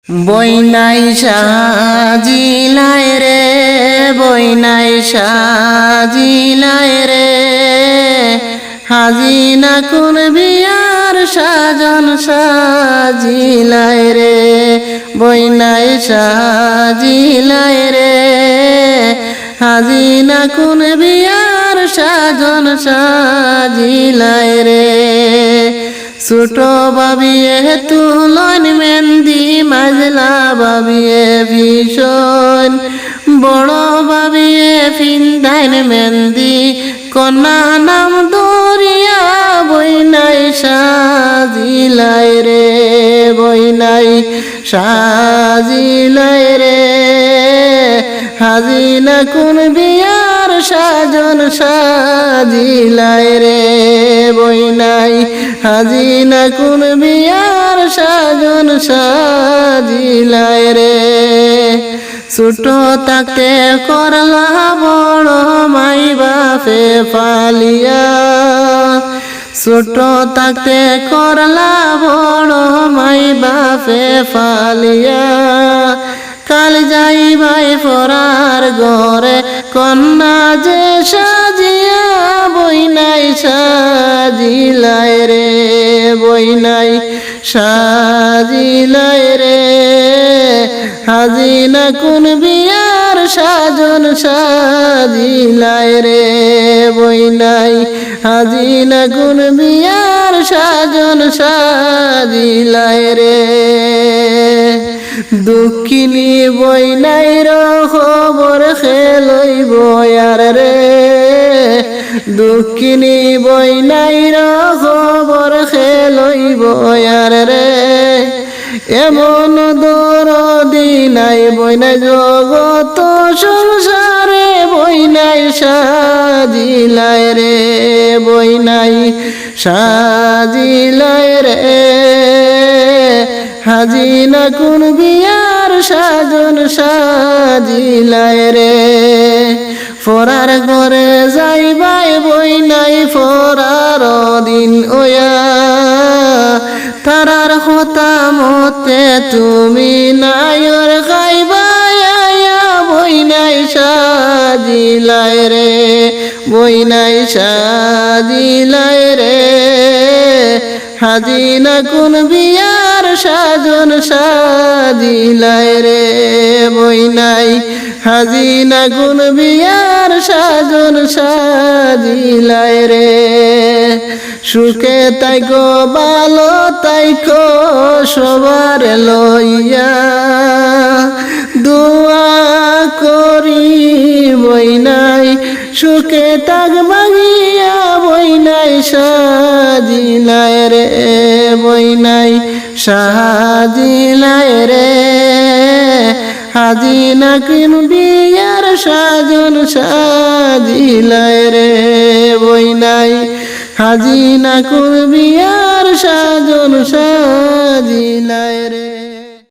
বইনাই সাজিলায় রে, বইনাই সাজিলায় রে, হাজিনা কোন বিয়ার সাজন সাজিলায় রে, বইনাই সাজিলায় রে, হাজিনা কোন বিয়ার সাজন সাজিলায় রে। ছোটো বাবিয়ে তুলন মেহেন্দি, মাঝলা বাবিয়ে ভীষণ, বড় বাবিয়ে ফিন্দাইন মেহেন্দি, কন্যা নাম দরিয়া বইনাই সাজিলায় রে, বইনাই সাজিলায় রে, হাজিনা কোন বিয়ার সাজন সাজিলায় রে, বইনাই হাজিনা কোন বিয়ার সাজন সাজিলায় রে। ছোট তাকে করলা বড় মাই বাপে পালিয়া, ছোট তাকে করলা বড় মাই বাপে পালিয়া, কাল যাইবাই পরার ঘরে কন্যা যে সাজিয়া বইনাই সাজিলায় রে, বইনাই সাজিলায় রে, হাজিনা কোন বিয়ার সাজন সাজিলায় রে, বইনাই হাজিনা কোন বিয়ার সাজন সাজিলায় রে। দুঃখিনী বইনাইর খবর খেলইব আর রে, দুঃখিনী বইনাইর খবর খেলইব আর রে, এমন দরদি নাই বইনাই জগত সংসারে, বইনাই সাজিলায় রে, বইনাই সাজিলায় রে, হাজিনা কোন বিয়ার সাজন সাজিলায় রে। ফরার ঘরে যাইবাই বইনাই ফরার দিন ওয়া, তারার হতা মতে তুমি নায়র খাইবাই আয়া বইনাই সাজিলায় রে, বইনাই সাজিলায় রে, হাজিনা কোন বিয়ার সাজন সাজিলায় রে, বইনাই হাজিনা কোন বিয়ার সাজন সাজিলায় রে। সুখে তাইকো ভালো তাইকো সবার লইয়া, দোয়া করি বইনাই সুখে তাক বাগিয়া বইনাই সাজিলায় রে, বইনাই সাজিলায় রে, হাজিনা কোন বিয়ার সাজন সাজিলায় রে, বইনাই হাজিনা কোন বিয়ার সাজন সাজিলায় রে।